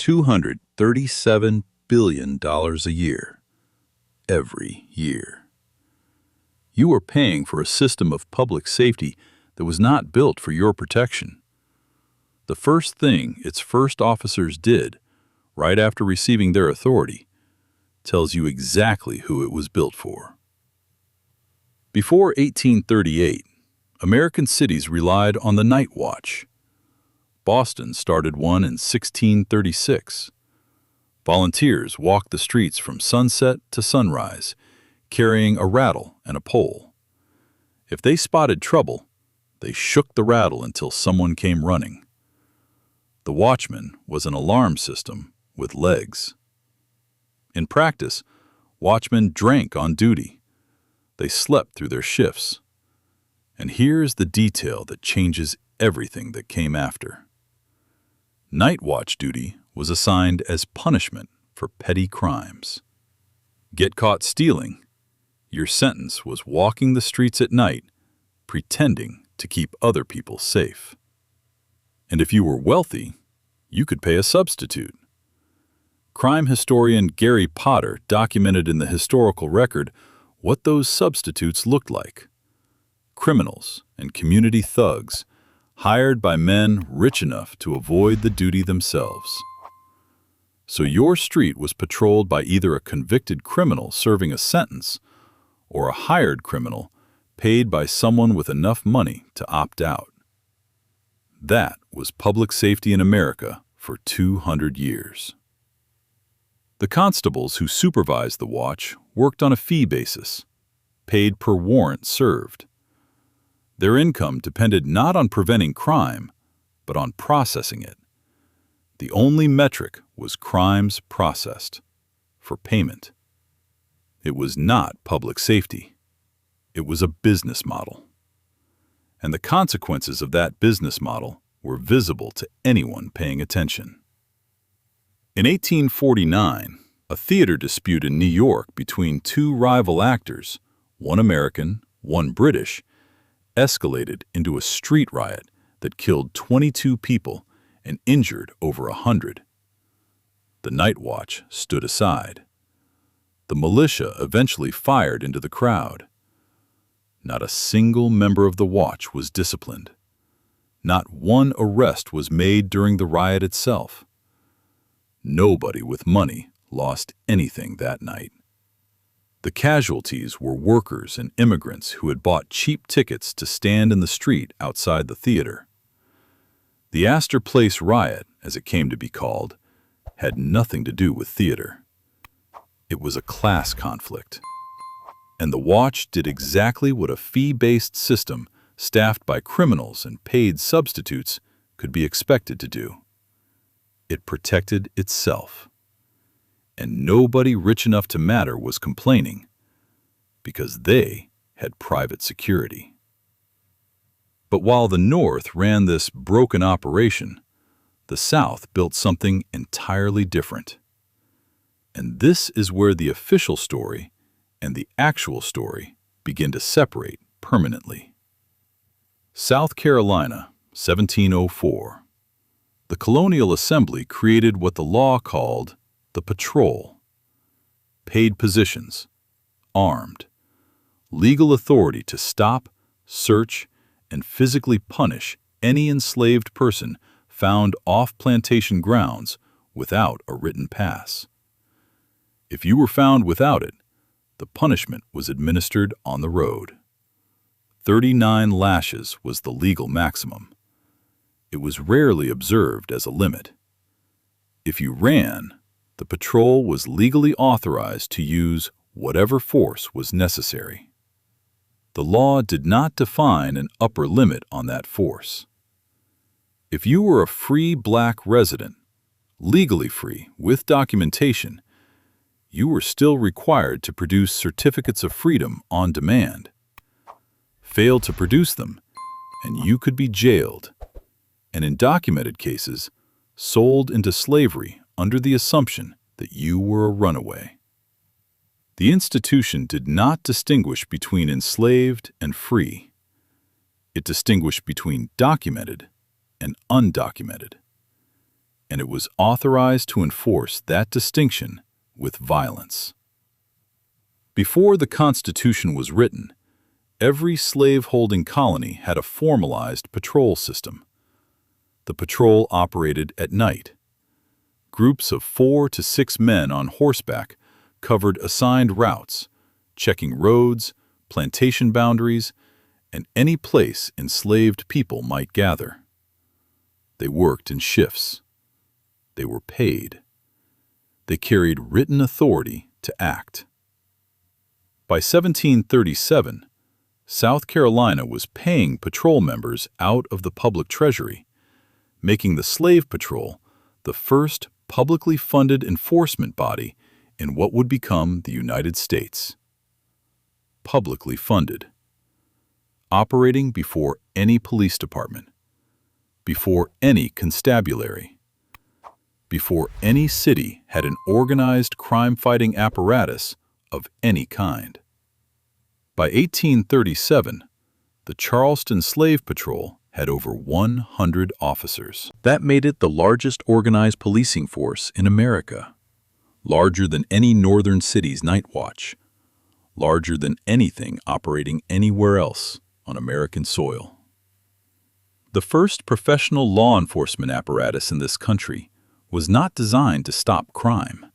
$237 billion a year, every year. You are paying for a system of public safety that was not built for your protection. The first thing its first officers did, right after receiving their authority, tells you exactly who it was built for. Before 1838, American cities relied on the night watch. Boston started one in 1636. Volunteers walked the streets from sunset to sunrise, carrying a rattle and a pole. If they spotted trouble, they shook the rattle until someone came running. The watchman was an alarm system with legs. In practice, watchmen drank on duty. They slept through their shifts. And here's the detail that changes everything that came after. Night watch duty was assigned as punishment for petty crimes. Get caught stealing, your sentence was walking the streets at night, pretending to keep other people safe. And if you were wealthy, you could pay a substitute. Crime historian Gary Potter documented in the historical record what those substitutes looked like. Criminals and community thugs, hired by men rich enough to avoid the duty themselves. So your street was patrolled by either a convicted criminal serving a sentence or a hired criminal paid by someone with enough money to opt out. That was public safety in America for 200 years. The constables who supervised the watch worked on a fee basis, paid per warrant served. Their income depended not on preventing crime, but on processing it. The only metric was crimes processed, for payment. It was not public safety. It was a business model. And the consequences of that business model were visible to anyone paying attention. In 1849, a theater dispute in New York between two rival actors, one American, one British, escalated into a street riot that killed 22 people and injured over 100. The night watch stood aside. The militia eventually fired into the crowd. Not a single member of the watch was disciplined. Not one arrest was made during the riot itself. Nobody with money lost anything that night. The casualties were workers and immigrants who had bought cheap tickets to stand in the street outside the theater. The Astor Place riot, as it came to be called, had nothing to do with theater. It was a class conflict. And the watch did exactly what a fee-based system staffed by criminals and paid substitutes could be expected to do. It protected itself. And nobody rich enough to matter was complaining, because they had private security. But while the North ran this broken operation, the South built something entirely different. And this is where the official story and the actual story begin to separate permanently. South Carolina, 1704. The Colonial Assembly created what the law called the patrol. Paid positions, armed, legal authority to stop, search, and physically punish any enslaved person found off plantation grounds without a written pass. If you were found without it, the punishment was administered on the road. 39 lashes was the legal maximum. It was rarely observed as a limit. If you ran, the patrol was legally authorized to use whatever force was necessary. The law did not define an upper limit on that force. If you were a free black resident, legally free with documentation, you were still required to produce certificates of freedom on demand. Fail to produce them, and you could be jailed, and in documented cases, sold into slavery under the assumption that you were a runaway. The institution did not distinguish between enslaved and free. It distinguished between documented and undocumented. and it was authorized to enforce that distinction with violence. Before the Constitution was written, every slave-holding colony had a formalized patrol system. The patrol operated at night. Groups of 4 to 6 men on horseback covered assigned routes, checking roads, plantation boundaries, and any place enslaved people might gather. They worked in shifts. They were paid. They carried written authority to act. By 1737, South Carolina was paying patrol members out of the public treasury, making the Slave Patrol the first publicly funded enforcement body in what would become the United States. Publicly funded. Operating before any police department, before any constabulary, before any city had an organized crime-fighting apparatus of any kind. By 1837, the Charleston Slave Patrol had over 100 officers. That made it the largest organized policing force in America, larger than any northern city's night watch, larger than anything operating anywhere else on American soil. The first professional law enforcement apparatus in this country was not designed to stop crime.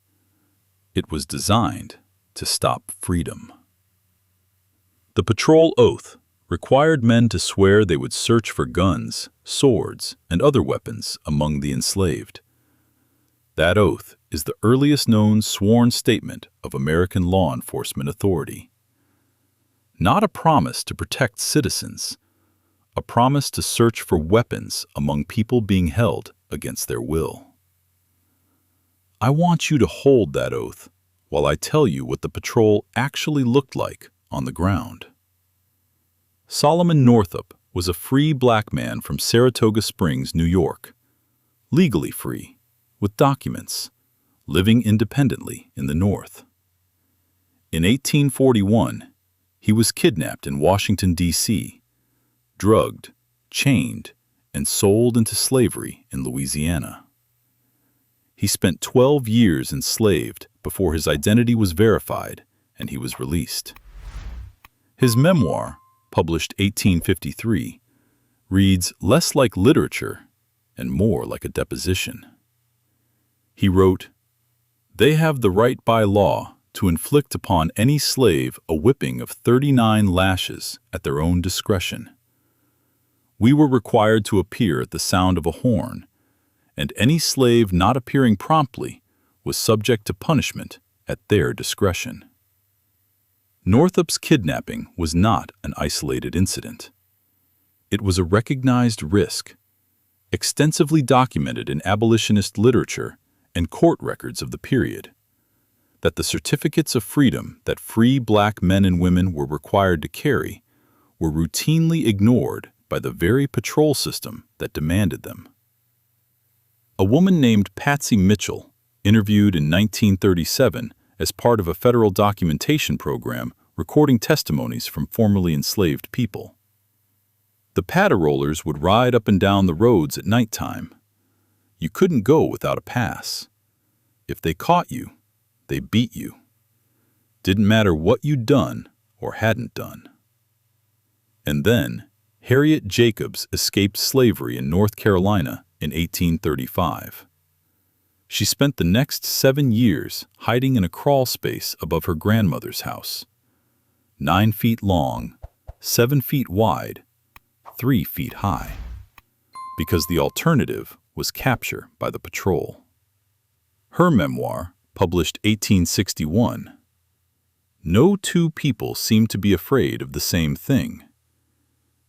It was designed to stop freedom. The patrol oath required men to swear they would search for guns, swords, and other weapons among the enslaved. That oath is the earliest known sworn statement of American law enforcement authority. Not a promise to protect citizens, a promise to search for weapons among people being held against their will. I want you to hold that oath while I tell you what the patrol actually looked like on the ground. Solomon Northup was a free black man from Saratoga Springs, New York, legally free, with documents, living independently in the North. In 1841, he was kidnapped in Washington, D.C., drugged, chained, and sold into slavery in Louisiana. He spent 12 years enslaved before his identity was verified and he was released. His memoir, published 1853, reads less like literature and more like a deposition. He wrote, "They have the right by law to inflict upon any slave a whipping of 39 lashes at their own discretion. We were required to appear at the sound of a horn, and any slave not appearing promptly was subject to punishment at their discretion." Northup's kidnapping was not an isolated incident. It was a recognized risk, extensively documented in abolitionist literature and court records of the period, that the certificates of freedom that free black men and women were required to carry were routinely ignored by the very patrol system that demanded them. A woman named Patsy Mitchell, interviewed in 1937 as part of a federal documentation program recording testimonies from formerly enslaved people. The patter-rollers would ride up and down the roads at nighttime. You couldn't go without a pass. If they caught you, they beat you. Didn't matter what you'd done or hadn't done. And then, Harriet Jacobs escaped slavery in North Carolina in 1835. She spent the next 7 years hiding in a crawl space above her grandmother's house, 9 feet long, 7 feet wide, 3 feet high, because the alternative was capture by the patrol. Her memoir, published 1861, no two people seemed to be afraid of the same thing.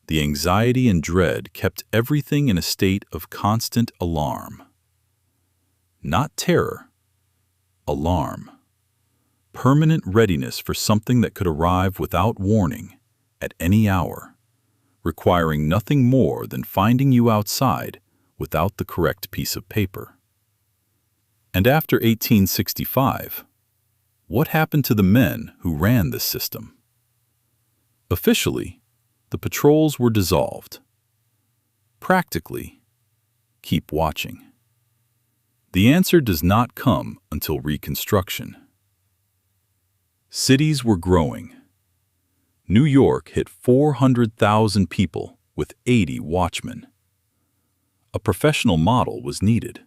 The anxiety and dread kept everything in a state of constant alarm. Not terror, alarm. Permanent readiness for something that could arrive without warning, at any hour, requiring nothing more than finding you outside without the correct piece of paper. And after 1865, what happened to the men who ran this system? Officially, the patrols were dissolved. Practically, keep watching. The answer does not come until Reconstruction. Cities were growing. New York hit 400,000 people with 80 watchmen. A professional model was needed.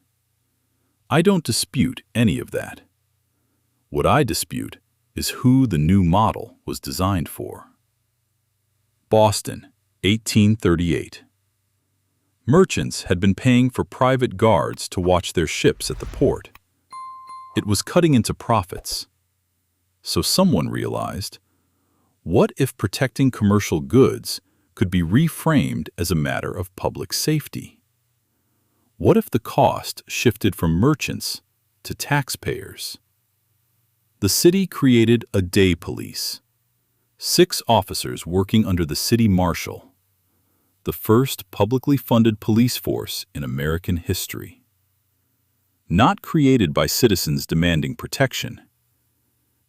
I don't dispute any of that. What I dispute is who the new model was designed for. Boston, 1838. Merchants had been paying for private guards to watch their ships at the port. It was cutting into profits. So someone realized, what if protecting commercial goods could be reframed as a matter of public safety? What if the cost shifted from merchants to taxpayers? The city created a day police, 6 officers working under the city marshal, the first publicly funded police force in American history. Not created by citizens demanding protection,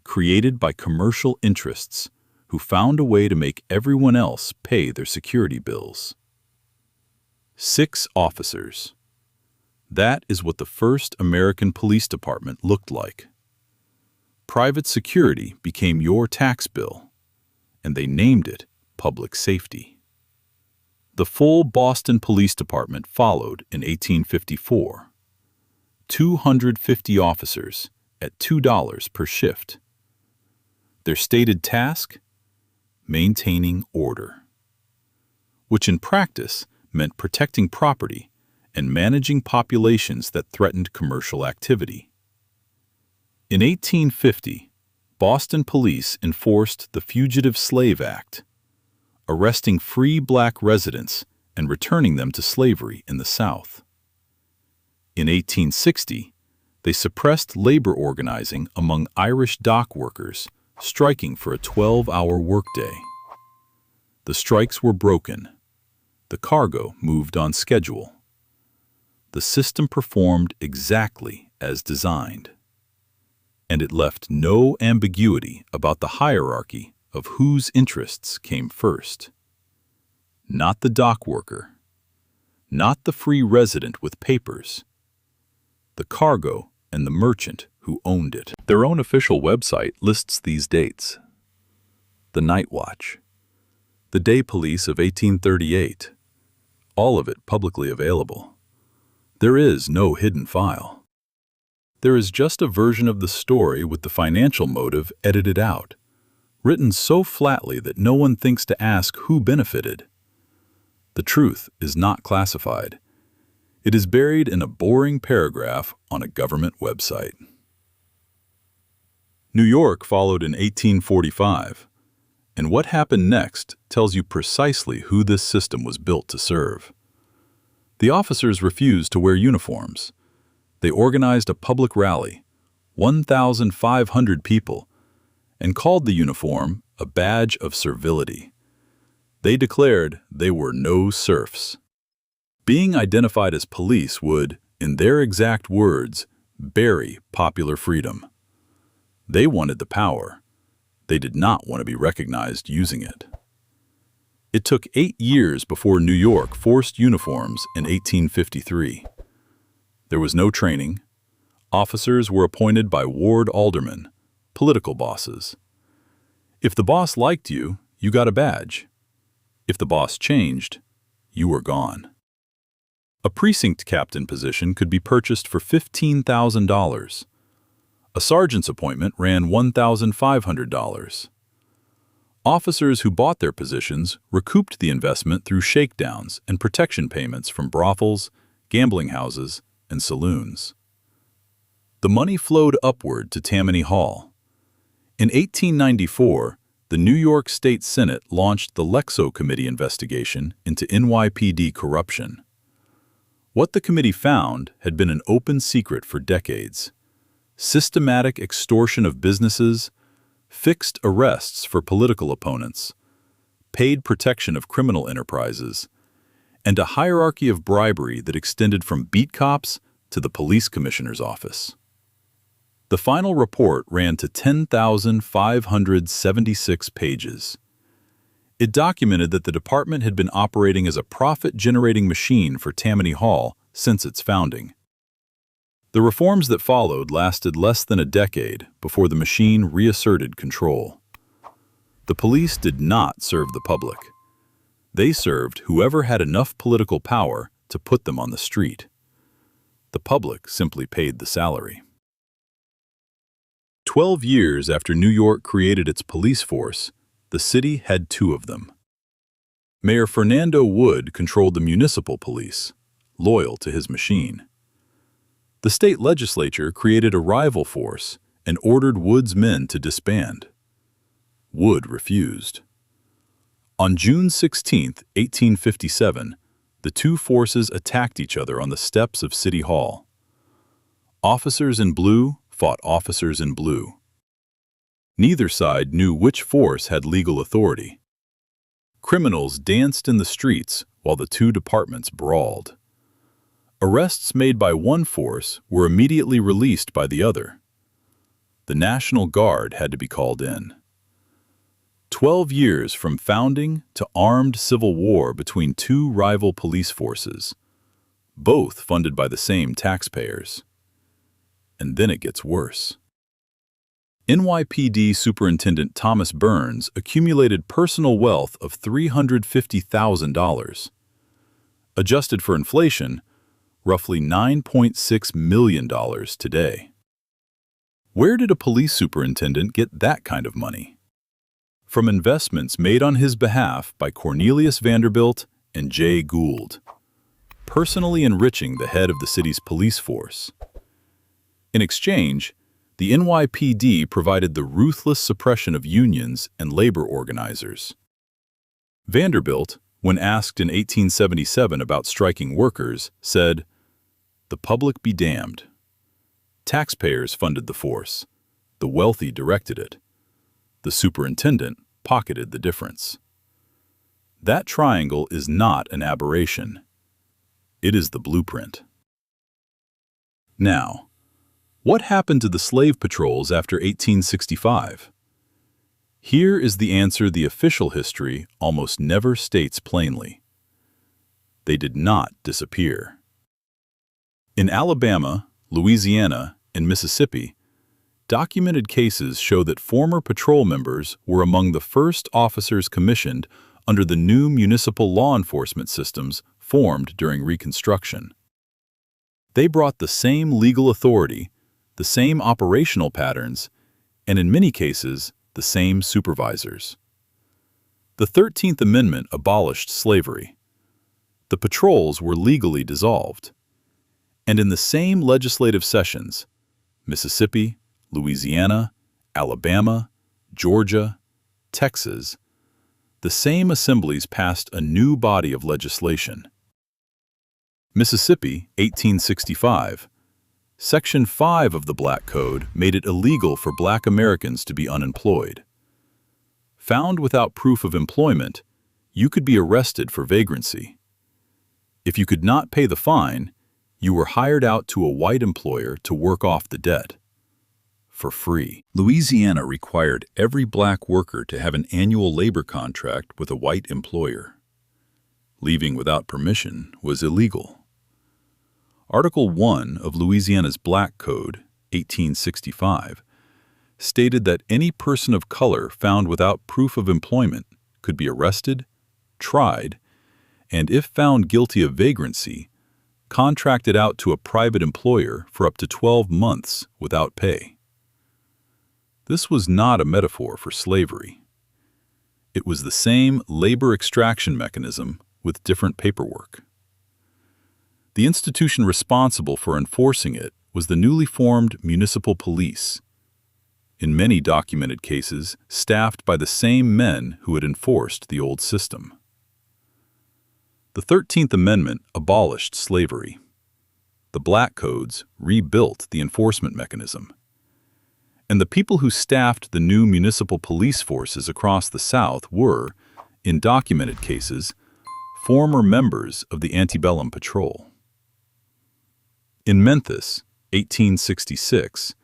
created by commercial interests who found a way to make everyone else pay their security bills. 6 officers. That is what the first American police department looked like. Private security became your tax bill, and they named it public safety. The full Boston Police Department followed in 1854. 250 officers at $2 per shift. Their stated task? Maintaining order, which in practice meant protecting property and managing populations that threatened commercial activity. In 1850, Boston police enforced the Fugitive Slave Act, arresting free black residents and returning them to slavery in the South. In 1860, they suppressed labor organizing among Irish dock workers striking for a 12-hour workday. The strikes were broken. The cargo moved on schedule. The system performed exactly as designed. And it left no ambiguity about the hierarchy of whose interests came first. Not the dock worker, not the free resident with papers, the cargo and the merchant who owned it. Their own official website lists these dates. The Night Watch, the Day Police of 1838, all of it publicly available. There is no hidden file. There is just a version of the story with the financial motive edited out, written so flatly that no one thinks to ask who benefited. The truth is not classified. It is buried in a boring paragraph on a government website. New York followed in 1845, and what happened next tells you precisely who this system was built to serve. The officers refused to wear uniforms. They organized a public rally, 1,500 people, and called the uniform a badge of servility. They declared they were no serfs. Being identified as police would, in their exact words, bury popular freedom. They wanted the power. They did not want to be recognized using it. It took 8 years before New York forced uniforms in 1853. There was no training. Officers were appointed by ward aldermen, political bosses. If the boss liked you, you got a badge. If the boss changed, you were gone. A precinct captain position could be purchased for $15,000. A sergeant's appointment ran $1,500. Officers who bought their positions recouped the investment through shakedowns and protection payments from brothels, gambling houses, and saloons. The money flowed upward to Tammany Hall. In 1894, the New York State Senate launched the Lexow Committee investigation into NYPD corruption. What the committee found had been an open secret for decades: systematic extortion of businesses, fixed arrests for political opponents, paid protection of criminal enterprises, and a hierarchy of bribery that extended from beat cops to the police commissioner's office. The final report ran to 10,576 pages. It documented that the department had been operating as a profit-generating machine for Tammany Hall since its founding. The reforms that followed lasted less than a decade before the machine reasserted control. The police did not serve the public. They served whoever had enough political power to put them on the street. The public simply paid the salary. 12 years after New York created its police force, the city had two of them. Mayor Fernando Wood controlled the municipal police, loyal to his machine. The state legislature created a rival force and ordered Wood's men to disband. Wood refused. On June 16, 1857, the two forces attacked each other on the steps of City Hall. Officers in blue fought officers in blue. Neither side knew which force had legal authority. Criminals danced in the streets while the two departments brawled. Arrests made by one force were immediately released by the other. The National Guard had to be called in. 12 years from founding to armed civil war between two rival police forces, both funded by the same taxpayers. And then it gets worse. NYPD Superintendent Thomas Burns accumulated personal wealth of $350,000. Adjusted for inflation, roughly $9.6 million today. Where did a police superintendent get that kind of money? From investments made on his behalf by Cornelius Vanderbilt and Jay Gould, personally enriching the head of the city's police force. In exchange, the NYPD provided the ruthless suppression of unions and labor organizers. Vanderbilt, when asked in 1877 about striking workers, said, "The public be damned. Taxpayers funded the force. The wealthy directed it. The superintendent pocketed the difference." That triangle is not an aberration. It is the blueprint. Now, what happened to the slave patrols after 1865? Here is the answer the official history almost never states plainly. They did not disappear. In Alabama, Louisiana, and Mississippi, documented cases show that former patrol members were among the first officers commissioned under the new municipal law enforcement systems formed during Reconstruction. They brought the same legal authority, the same operational patterns, and in many cases, the same supervisors. The 13th Amendment abolished slavery. The patrols were legally dissolved. And in the same legislative sessions, Mississippi, Louisiana, Alabama, Georgia, Texas, the same assemblies passed a new body of legislation. Mississippi, 1865. Section 5 of the Black Code made it illegal for Black Americans to be unemployed. Found without proof of employment, you could be arrested for vagrancy. If you could not pay the fine, you were hired out to a white employer to work off the debt. For free. Louisiana required every black worker to have an annual labor contract with a white employer. Leaving without permission was illegal. Article 1 of Louisiana's Black Code, 1865, stated that any person of color found without proof of employment could be arrested, tried, and if found guilty of vagrancy, contracted out to a private employer for up to 12 months without pay. This was not a metaphor for slavery. It was the same labor extraction mechanism with different paperwork. The institution responsible for enforcing it was the newly formed municipal police, in many documented cases staffed by the same men who had enforced the old system. The 13th Amendment abolished slavery. The Black Codes rebuilt the enforcement mechanism. And the people who staffed the new municipal police forces across the South were, in documented cases, former members of the antebellum patrol. In Memphis, 1866,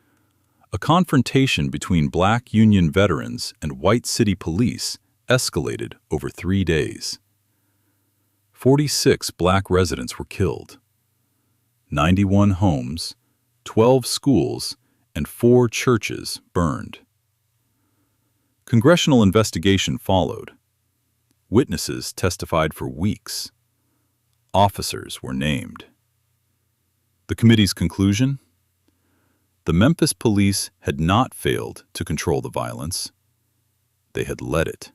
a confrontation between Black Union veterans and white city police escalated over 3 days. 46 Black residents were killed. 91 homes, 12 schools, and 4 churches burned. Congressional investigation followed. Witnesses testified for weeks. Officers were named. The committee's conclusion? The Memphis police had not failed to control the violence. They had led it.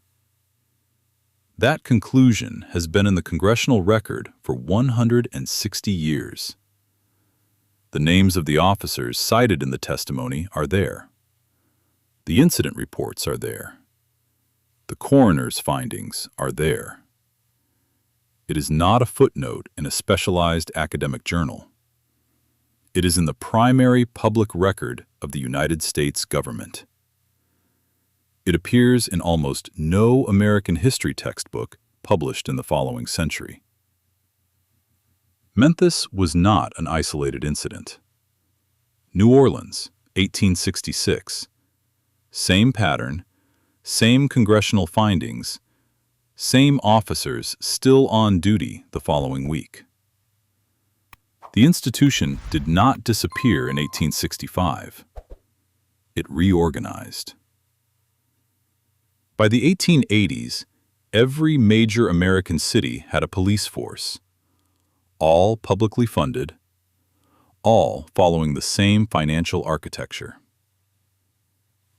That conclusion has been in the congressional record for 160 years. The names of the officers cited in the testimony are there. The incident reports are there. The coroner's findings are there. It is not a footnote in a specialized academic journal. It is in the primary public record of the United States government. It appears in almost no American history textbook published in the following century. Memphis was not an isolated incident. New Orleans, 1866. Same pattern, same congressional findings, same officers still on duty the following week. The institution did not disappear in 1865. It reorganized. By the 1880s, every major American city had a police force, all publicly funded, all following the same financial architecture.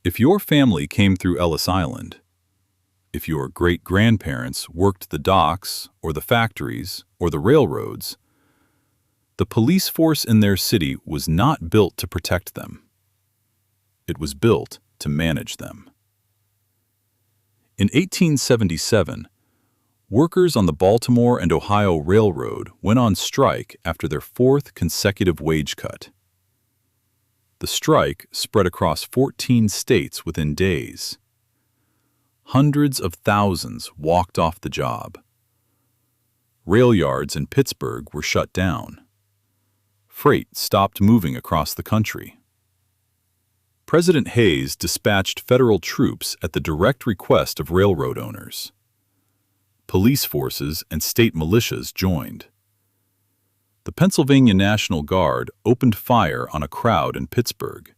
If your family came through Ellis Island, if your great-grandparents worked the docks or the factories or the railroads, the police force in their city was not built to protect them. It was built to manage them. In 1877, workers on the Baltimore and Ohio Railroad went on strike after their 4th consecutive wage cut. The strike spread across 14 states within days. Hundreds of thousands walked off the job. Rail yards in Pittsburgh were shut down. Freight stopped moving across the country. President Hayes dispatched federal troops at the direct request of railroad owners. Police forces and state militias joined. The Pennsylvania National Guard opened fire on a crowd in Pittsburgh.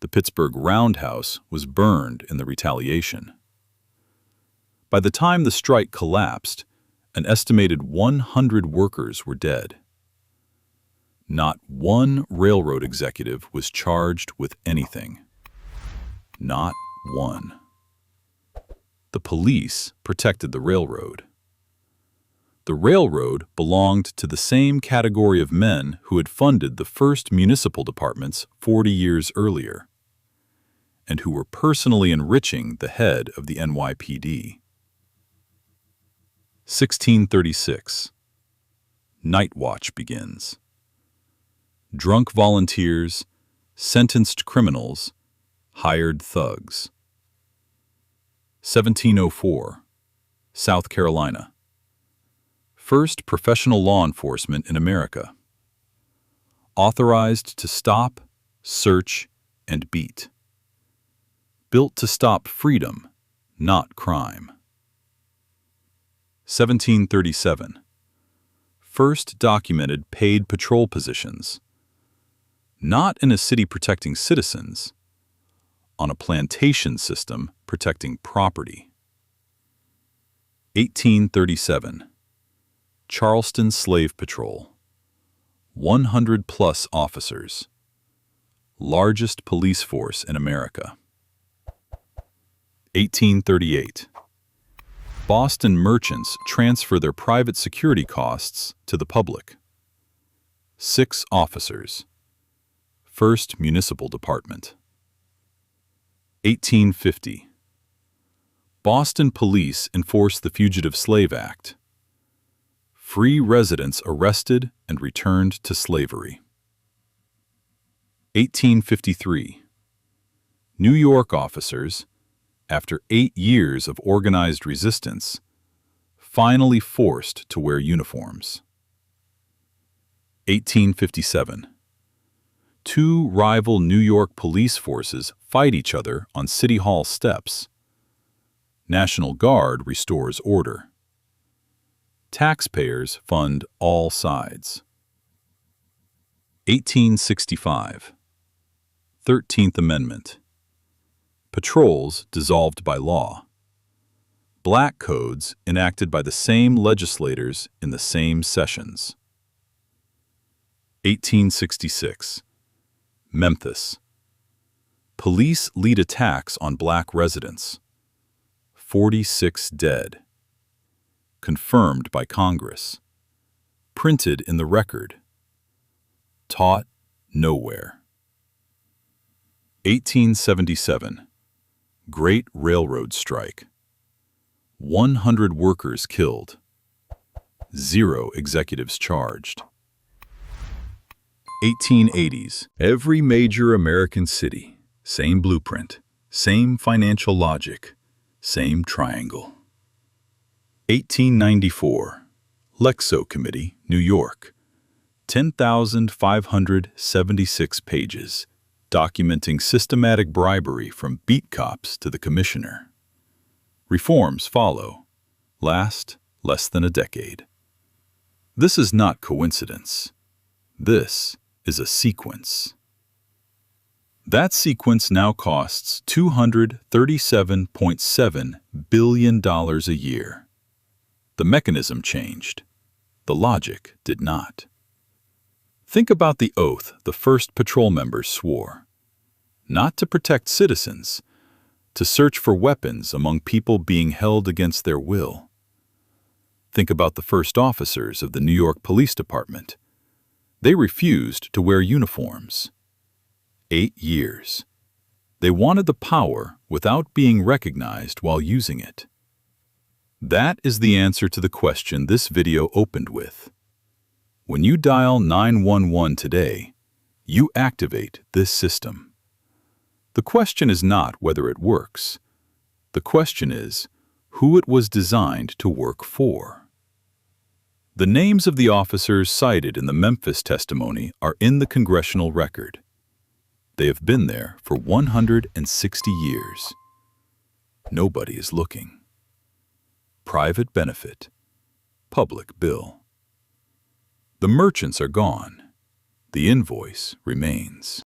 The Pittsburgh Roundhouse was burned in the retaliation. By the time the strike collapsed, an estimated 100 workers were dead. Not one railroad executive was charged with anything. Not one. The police protected the railroad. The railroad belonged to the same category of men who had funded the first municipal departments 40 years earlier, and who were personally enriching the head of the NYPD. 1636. Night watch begins. Drunk volunteers, sentenced criminals, hired thugs. 1704. South Carolina. First professional law enforcement in America. Authorized to stop, search, and beat. Built to stop freedom, not crime. 1737. First documented paid patrol positions. Not in a city protecting citizens, on a plantation system protecting property. 1837. Charleston Slave Patrol. 100+ officers. Largest police force in America. 1838. Boston merchants transfer their private security costs to the public. 6 officers. First Municipal Department. 1850. Boston police enforce the Fugitive Slave Act. Free residents arrested and returned to slavery. 1853. New York officers, after 8 years of organized resistance, finally forced to wear uniforms. 1857. 2 rival New York police forces fight each other on City Hall steps. National Guard restores order. Taxpayers fund all sides. 1865. 13th Amendment. Patrols dissolved by law. Black codes enacted by the same legislators in the same sessions. 1866. Memphis. Police lead attacks on black residents. 46 dead. Confirmed by Congress. Printed in the record. Taught nowhere. 1877. Great Railroad Strike. 100 workers killed. 0 executives charged. 1880s. Every major American city. Same blueprint. Same financial logic. Same triangle. 1894. Lexow Committee, New York. 10,576 pages, documenting systematic bribery from beat cops to the commissioner. Reforms follow, last less than a decade. This is not coincidence. This is a sequence. That sequence now costs $237.7 billion a year. The mechanism changed. The logic did not. Think about the oath the first patrol members swore. Not to protect citizens, to search for weapons among people being held against their will. Think about the first officers of the New York Police Department. They refused to wear uniforms. 8 years. They wanted the power without being recognized while using it. That is the answer to the question this video opened with. When you dial 911 today, you activate this system. The question is not whether it works. The question is who it was designed to work for. The names of the officers cited in the Memphis testimony are in the Congressional record. They have been there for 160 years. Nobody is looking. Private benefit. Public bill. The merchants are gone. The invoice remains.